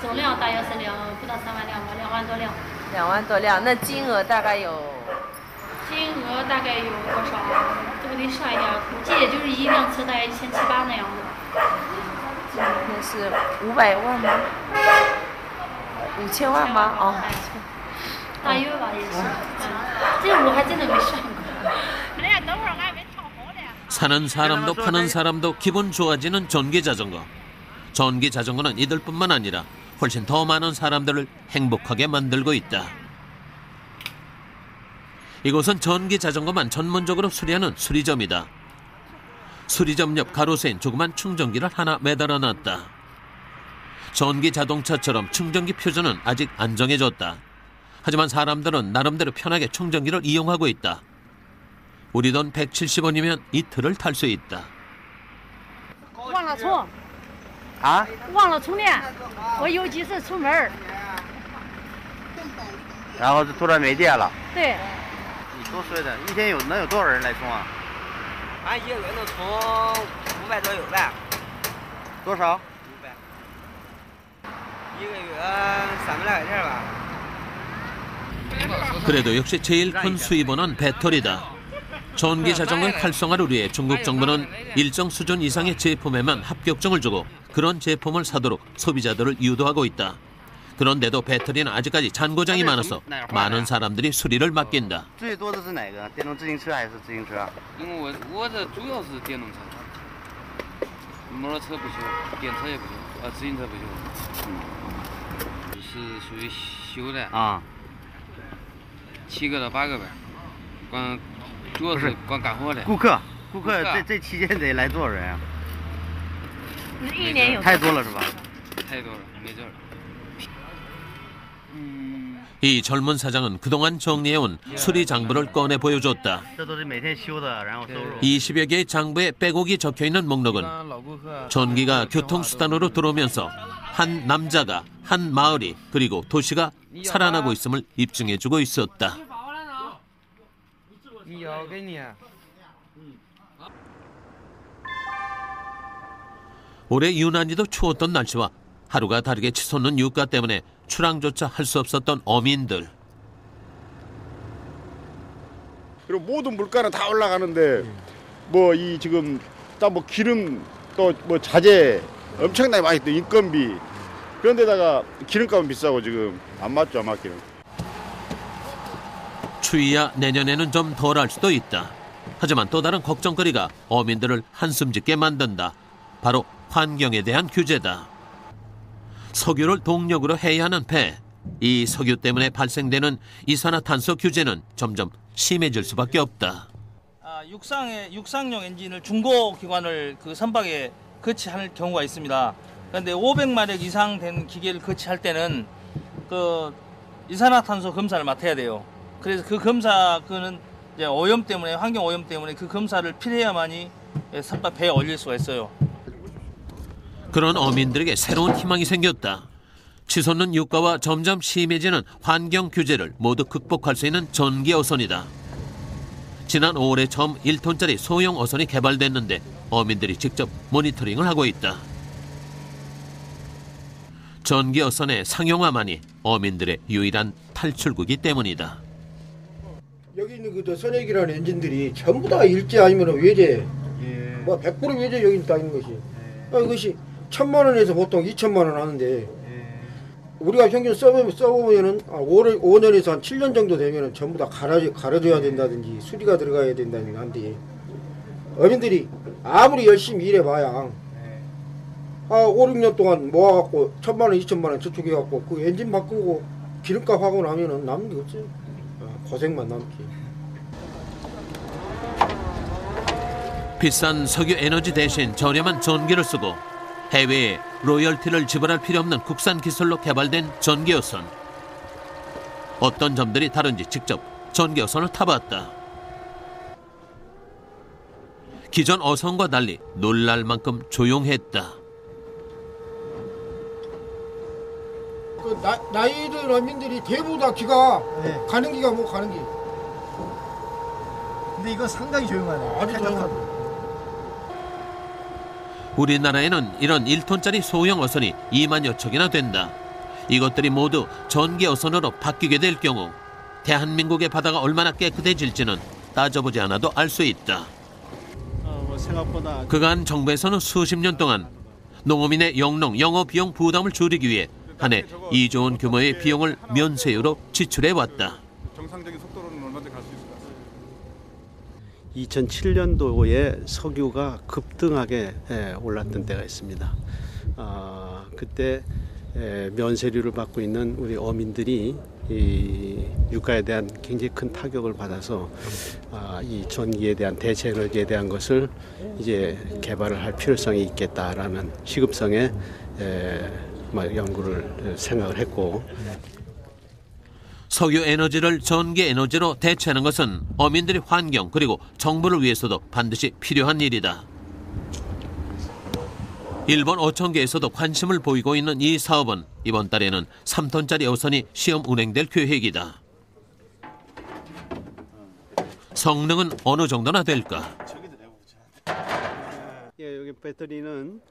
总量大约是不到3万辆吧，2万多辆。2万多辆，那金额大概有？ 金额大概有多少？这个得算一下，估计也就是一辆车大概1700、1800那样的。那是500万吗？5000万吗？哦，大约吧，也是。这我还真的没算过。哎呀，等会儿我还没唱好呢。 사는 사람도 파는 사람도 기분 좋아지는 전기 자전거. 전기 자전거는 이들뿐만 아니라 훨씬 더 많은 사람들을 행복하게 만들고 있다. 이곳은 전기 자전거만 전문적으로 수리하는 수리점이다. 수리점 옆 가로세엔 조그만 충전기를 하나 매달아놨다. 전기 자동차처럼 충전기 표준은 아직 안 정해졌다. 하지만 사람들은 나름대로 편하게 충전기를 이용하고 있다. 우리 돈 170원이면 이틀을 탈 수 있다. 忘了充啊？忘了充电，我有几次出门。然后就突然没电了。对。你多说的，一天能有多少人来充啊？俺一个月能充500左右呗。多少？500。一个月300来块钱吧。 그래도 역시 제일 큰 수입원은 배터리다. 전기 자전거의 활성화를 위해 중국 정부는 일정 수준 이상의 제품에만 합격증을 주고 그런 제품을 사도록 소비자들을 유도하고 있다. 그런데도 배터리는 아직까지 잔고장이 많아서 많은 사람들이 수리를 맡긴다. 最多的是哪个？电动自行车还是自行车？因为我这主要是电动车，摩托车不修，电车也不修，自行车不修。是属于修的啊。7个到8个呗，光主要是光干活的。顾客这期间得来多少人啊？一年有太多了是吧？太多了，没准儿。 이 젊은 사장은 그동안 정리해온 수리 장부를 꺼내 보여줬다. 20여 개의 장부에 빼곡히 적혀있는 목록은 전기가 교통수단으로 들어오면서 한 남자가 한 마을이 그리고 도시가 살아나고 있음을 입증해주고 있었다. 올해 유난히도 추웠던 날씨와 하루가 다르게 치솟는 유가 때문에 출항조차 할 수 없었던 어민들. 그리고 모든 물가는 다 올라가는데 뭐 이 지금 뭐 기름 또 뭐 자재 엄청나게 많이 또 인건비 그런데다가 기름값은 비싸고 지금 안 맞죠, 안 맞기는. 추위야 내년에는 좀 덜할 수도 있다. 하지만 또 다른 걱정거리가 어민들을 한숨 짓게 만든다. 바로 환경에 대한 규제다. 석유를 동력으로 해야 하는 배. 이 석유 때문에 발생되는 이산화탄소 규제는 점점 심해질 수밖에 없다. 육상용 엔진을 중고기관을 그 선박에 거치할 경우가 있습니다. 그런데 500마력 이상 된 기계를 거치할 때는 그 이산화탄소 검사를 맡아야 돼요. 그래서 그 검사는 이제 오염 때문에 환경 오염 때문에 그 검사를 필요해야만이 선박 배에 올릴 수가 있어요. 그런 어민들에게 새로운 희망이 생겼다. 치솟는 유가와 점점 심해지는 환경 규제를 모두 극복할 수 있는 전기 어선이다. 지난 5월에 처음 1톤짜리 소형 어선이 개발됐는데 어민들이 직접 모니터링을 하고 있다. 전기 어선의 상용화만이 어민들의 유일한 탈출구이기 때문이다. 여기 있는 그 선액이라는 엔진들이 전부 다 일제 아니면 외제, 뭐 100% 외제 여기 있다 있는 것이. 이것이 1,000만 원에서 보통 2,000만 원 하는데 우리가 평균 써보면은 5년에서 한 7년 정도 되면은 전부 다 갈아줘야 된다든지 수리가 들어가야 된다는 한데 어민들이 아무리 열심히 일해봐야 5, 6년 동안 모아갖고 1,000만 원, 2,000만 원 저축해갖고 그 엔진 바꾸고 기름값 하고 나면은 남는 게 없어요. 고생만 남지. 비싼 석유 에너지 대신 저렴한 전기를 쓰고 해외에 로열티를 지불할 필요 없는 국산 기술로 개발된 전기어선. 어떤 점들이 다른지 직접 전기어선을 타봤다. 기존 어선과 달리 놀랄 만큼 조용했다. 그 나이 든 어민들이 대부분 다 기가 가는 기가 뭐 가는 기. 근데 이건 상당히 조용하네. 아주 조용하다. 우리나라에는 이런 1톤짜리 소형 어선이 2만여 척이나 된다. 이것들이 모두 전기 어선으로 바뀌게 될 경우 대한민국의 바다가 얼마나 깨끗해질지는 따져보지 않아도 알 수 있다. 그간 정부에서는 수십 년 동안 농어민의 영농, 영업 비용 부담을 줄이기 위해 한 해 2조 원 규모의 비용을 면세유로 지출해왔다. 정상적인 속도로는 얼마나 갈 수 있을까? 2007년도에 석유가 급등하게 올랐던 때가 있습니다. 그때 면세류를 받고 있는 우리 어민들이 이 유가에 대한 굉장히 큰 타격을 받아서 이 전기에 대한 대체 에너지에 대한 것을 이제 개발을 할 필요성이 있겠다라는 시급성의 연구를 생각을 했고, 석유 에너지를 전기 에너지로 대체하는 것은 어민들의 환경 그리고 정부를 위해서도 반드시 필요한 일이다. 일본 어촌계에서도 관심을 보이고 있는 이 사업은 이번 달에는 3톤짜리 어선이 시험 운행될 계획이다. 성능은 어느 정도나 될까? 예, 여기 배터리는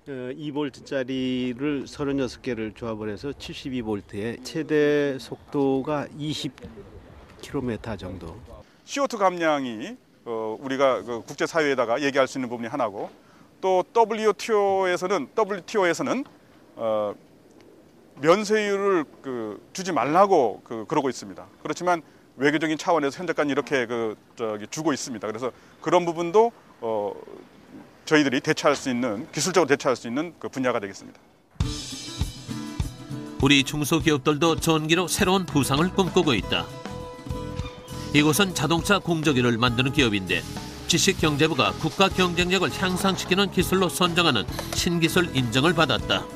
2V짜리를 36개를 조합을 해서 72V에 최대 속도가 20km 정도. CO2 감량이 우리가 국제 사회에다가 얘기할 수 있는 부분이 하나고, 또 WTO에서는 면세율을 주지 말라고 그러고 있습니다. 그렇지만 외교적인 차원에서 현재까지 이렇게 주고 있습니다. 그래서 그런 부분도 저희들이 대처할 수 있는, 기술적으로 대처할 수 있는 분야가 되겠습니다. 우리 중소기업들도 전기로 새로운 부상을 꿈꾸고 있다. 이곳은 자동차 공조기를 만드는 기업인데 지식경제부가 국가 경쟁력을 향상시키는 기술로 선정하는 신기술 인정을 받았다.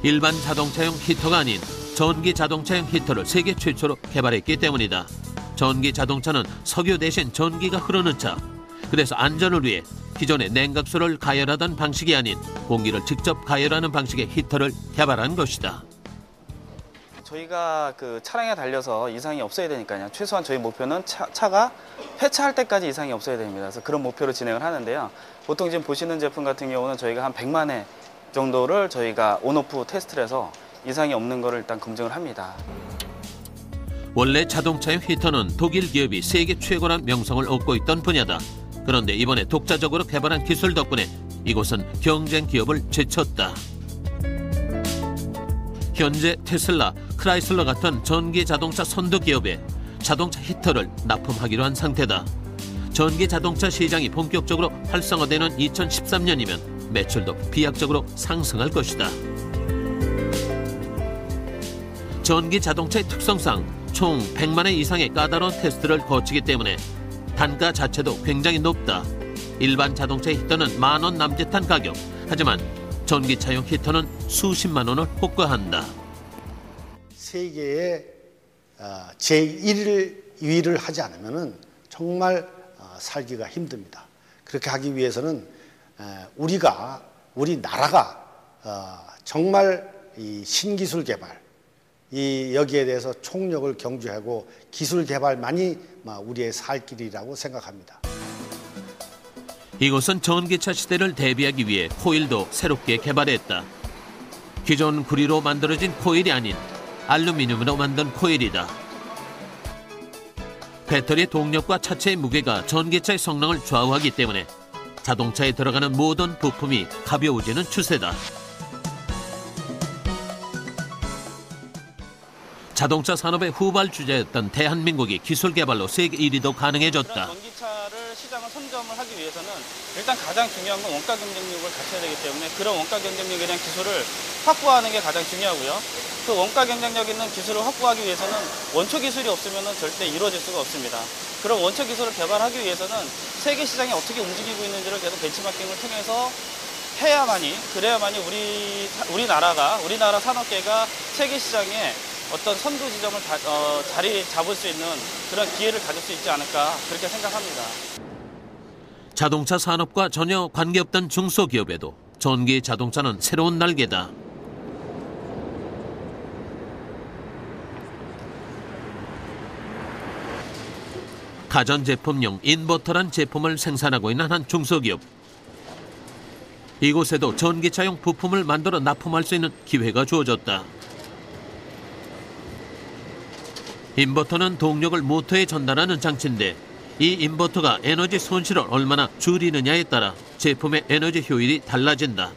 일반 자동차용 히터가 아닌 전기 자동차용 히터를 세계 최초로 개발했기 때문이다. 전기 자동차는 석유 대신 전기가 흐르는 차. 그래서 안전을 위해 기존의 냉각수를 가열하던 방식이 아닌 공기를 직접 가열하는 방식의 히터를 개발한 것이다. 저희가 차량에 달려서 이상이 없어야 되니까요. 최소한 저희 목표는 차가 폐차할 때까지 이상이 없어야 됩니다. 그래서 그런 목표로 진행을 하는데요. 보통 지금 보시는 제품 같은 경우는 저희가 한 100만 회 정도를 저희가 온오프 테스트를 해서 이상이 없는 거를 일단 검증을 합니다. 원래 자동차용 히터는 독일 기업이 세계 최고란 명성을 얻고 있던 분야다. 그런데 이번에 독자적으로 개발한 기술 덕분에 이곳은 경쟁 기업을 제쳤다. 현재 테슬라, 크라이슬러 같은 전기 자동차 선두 기업에 자동차 히터를 납품하기로 한 상태다. 전기 자동차 시장이 본격적으로 활성화되는 2013년이면 매출도 비약적으로 상승할 것이다. 전기 자동차의 특성상 총 100만 회 이상의 까다로운 테스트를 거치기 때문에 단가 자체도 굉장히 높다. 일반 자동차 히터는 10,000원 남짓한 가격. 하지만 전기차용 히터는 수십만 원을 호가한다. 세계에 제1위를 하지 않으면 정말 살기가 힘듭니다. 그렇게 하기 위해서는 우리나라가 정말 이 신기술 개발, 여기에 대해서 총력을 경주하고 기술 개발만이 우리의 살 길이라고 생각합니다. 이곳은 전기차 시대를 대비하기 위해 코일도 새롭게 개발했다. 기존 구리로 만들어진 코일이 아닌 알루미늄으로 만든 코일이다. 배터리 동력과 차체의 무게가 전기차의 성능을 좌우하기 때문에 자동차에 들어가는 모든 부품이 가벼워지는 추세다. 자동차 산업의 후발주자였던 대한민국이 기술 개발로 세계 1위도 가능해졌다. 전기차를 시장을 선점을 하기 위해서는 일단 가장 중요한 건 원가 경쟁력을 갖춰야 되기 때문에 그런 원가 경쟁력에 대한 기술을 확보하는 게 가장 중요하고요. 그 원가 경쟁력 있는 기술을 확보하기 위해서는 원초 기술이 없으면 절대 이루어질 수가 없습니다. 그런 원초 기술을 개발하기 위해서는 세계 시장이 어떻게 움직이고 있는지를 계속 벤치마킹을 통해서 그래야만이 우리나라 산업계가 세계 시장에 어떤 선두 지점을 자리 잡을 수 있는 그런 기회를 가질 수 있지 않을까 그렇게 생각합니다. 자동차 산업과 전혀 관계없던 중소기업에도 전기 자동차는 새로운 날개다. 가전제품용 인버터란 제품을 생산하고 있는 한 중소기업. 이곳에도 전기차용 부품을 만들어 납품할 수 있는 기회가 주어졌다. 인버터는 동력을 모터에 전달하는 장치인데 이 인버터가 에너지 손실을 얼마나 줄이느냐에 따라 제품의 에너지 효율이 달라진다.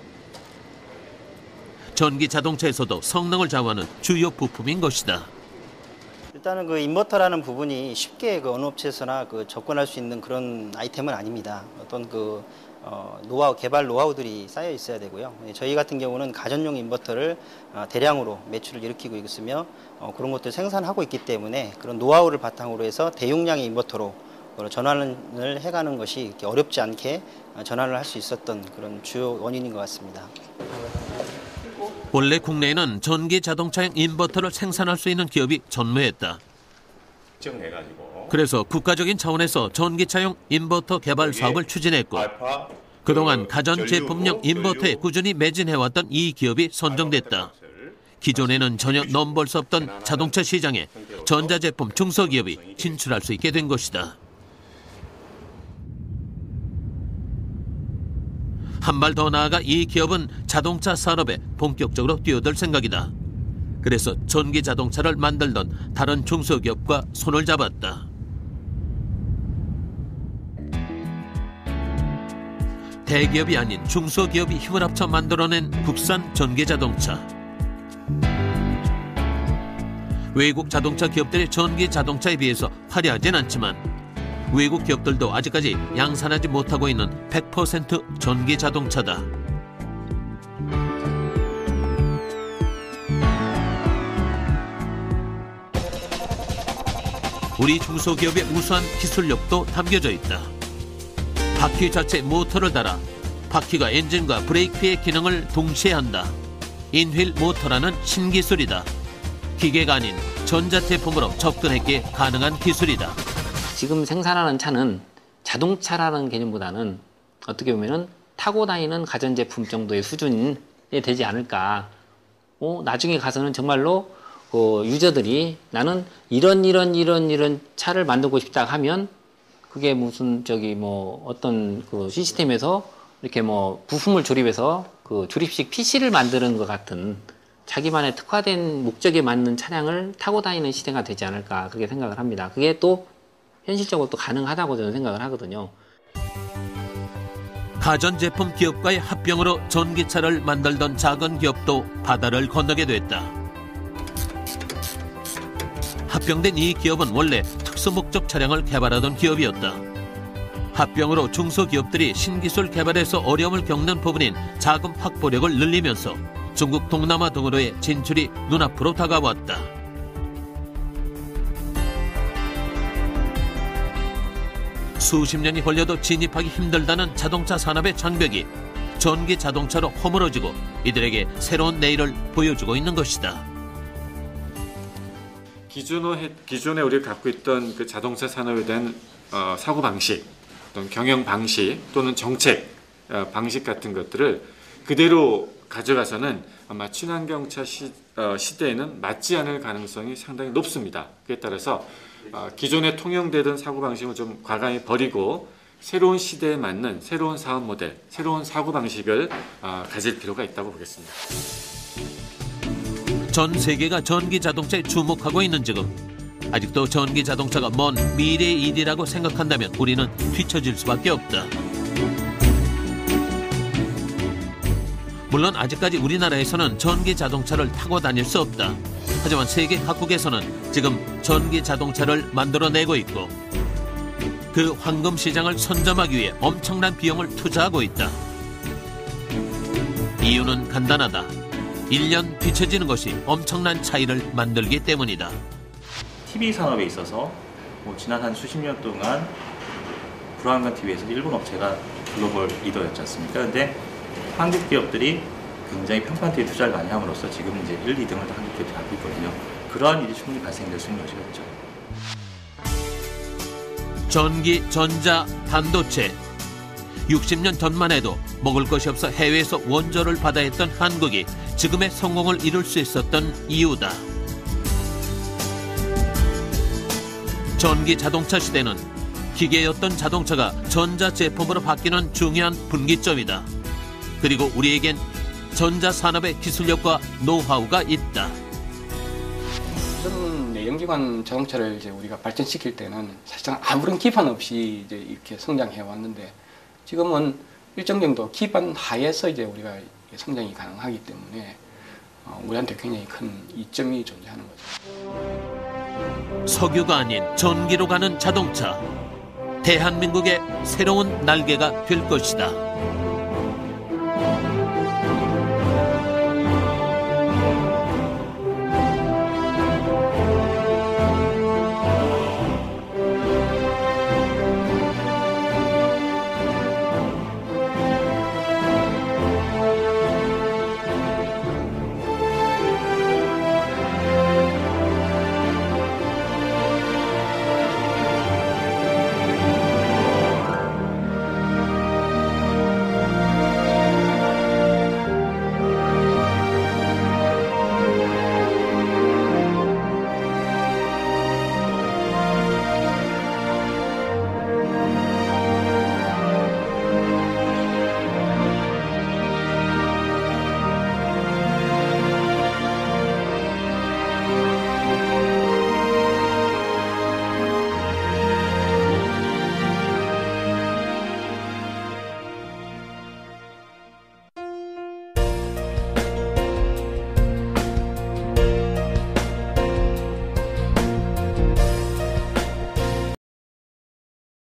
전기 자동차에서도 성능을 좌우하는 주요 부품인 것이다. 일단은 그 인버터라는 부분이 쉽게 그 어느 업체에서나 그 접근할 수 있는 그런 아이템은 아닙니다. 어떤 그 노하우, 개발 노하우들이 쌓여 있어야 되고요. 저희 같은 경우는 가전용 인버터를 대량으로 매출을 일으키고 있으며 그런 것들 생산하고 있기 때문에 그런 노하우를 바탕으로 해서 대용량의 인버터로 전환을 해가는 것이 이렇게 어렵지 않게 전환을 할 수 있었던 그런 주요 원인인 것 같습니다. 원래 국내에는 전기 자동차용 인버터를 생산할 수 있는 기업이 전무했다. 그래서 국가적인 차원에서 전기차용 인버터 개발 사업을 추진했고 그동안 가전제품용 인버터에 꾸준히 매진해왔던 이 기업이 선정됐다. 기존에는 전혀 넘볼 수 없던 자동차 시장에 전자제품 중소기업이 진출할 수 있게 된 것이다. 한 발 더 나아가 이 기업은 자동차 산업에 본격적으로 뛰어들 생각이다. 그래서 전기 자동차를 만들던 다른 중소기업과 손을 잡았다. 대기업이 아닌 중소기업이 힘을 합쳐 만들어낸 국산 전기 자동차. 외국 자동차 기업들의 전기 자동차에 비해서 화려하진 않지만 외국 기업들도 아직까지 양산하지 못하고 있는 100% 전기 자동차다. 우리 중소기업의 우수한 기술력도 담겨져 있다. 바퀴 자체 모터를 달아 바퀴가 엔진과 브레이크의 기능을 동시에 한다. 인휠 모터라는 신기술이다. 기계가 아닌 전자제품으로 접근했기에 가능한 기술이다. 지금 생산하는 차는 자동차라는 개념보다는 어떻게 보면은 타고 다니는 가전제품 정도의 수준이 되지 않을까. 나중에 가서는 정말로 유저들이 나는 이런 차를 만들고 싶다 하면 그게 무슨 어떤 그 시스템에서 이렇게 부품을 조립해서 그 조립식 PC를 만드는 것 같은 자기만의 특화된 목적에 맞는 차량을 타고 다니는 시대가 되지 않을까 그렇게 생각을 합니다. 그게 또 현실적으로 또 가능하다고 저는 생각을 하거든요. 가전제품 기업과의 합병으로 전기차를 만들던 작은 기업도 바다를 건너게 됐다. 합병된 이 기업은 원래 특수목적 차량을 개발하던 기업이었다. 합병으로 중소기업들이 신기술 개발에서 어려움을 겪는 부분인 자금 확보력을 늘리면서 중국 동남아 등으로의 진출이 눈앞으로 다가왔다. 수십 년이 걸려도 진입하기 힘들다는 자동차 산업의 장벽이 전기 자동차로 허물어지고 이들에게 새로운 내일을 보여주고 있는 것이다. 기존에 우리가 갖고 있던 그 자동차 산업에 대한 사고방식, 어떤 경영 방식 또는 정책 방식 같은 것들을 그대로 가져가서는 아마 친환경차 시대에는 맞지 않을 가능성이 상당히 높습니다. 그에 따라서 기존에 통용되던 사고방식을 좀 과감히 버리고 새로운 시대에 맞는 새로운 사업 모델, 새로운 사고방식을 가질 필요가 있다고 보겠습니다. 전 세계가 전기 자동차에 주목하고 있는 지금 아직도 전기 자동차가 먼 미래의 일이라고 생각한다면 우리는 뒤처질 수밖에 없다. 물론 아직까지 우리나라에서는 전기 자동차를 타고 다닐 수 없다. 하지만 세계 각국에서는 지금 전기 자동차를 만들어내고 있고 그 황금 시장을 선점하기 위해 엄청난 비용을 투자하고 있다. 이유는 간단하다. 1년 뒤처지는 것이 엄청난 차이를 만들기 때문이다. TV 산업에 있어서 지난 한 수십 년 동안 불안감 TV에서 일본 업체가 글로벌 리더였지 않습니까? 그런데 한국 기업들이 굉장히 평판 TV에 투자를 많이 함으로써 지금 이제 1, 2등을 다 한국 기업들이 하고 있거든요. 그러한 일이 충분히 발생될 수 있는 것이겠죠. 전기, 전자, 반도체. 60년 전만 해도 먹을 것이 없어 해외에서 원조를 받아야 했던 한국이 지금의 성공을 이룰 수 있었던 이유다. 전기 자동차 시대는 기계였던 자동차가 전자 제품으로 바뀌는 중요한 분기점이다. 그리고 우리에겐 전자 산업의 기술력과 노하우가 있다. 저는 내연기관 자동차를 이제 우리가 발전시킬 때는 사실상 아무런 기반 없이 이제 이렇게 성장해 왔는데 지금은 일정 정도 기반 하에서 이제 우리가 성장이 가능하기 때문에 우리한테 굉장히 큰 이점이 존재하는 거죠. 석유가 아닌 전기로 가는 자동차. 대한민국의 새로운 날개가 될 것이다.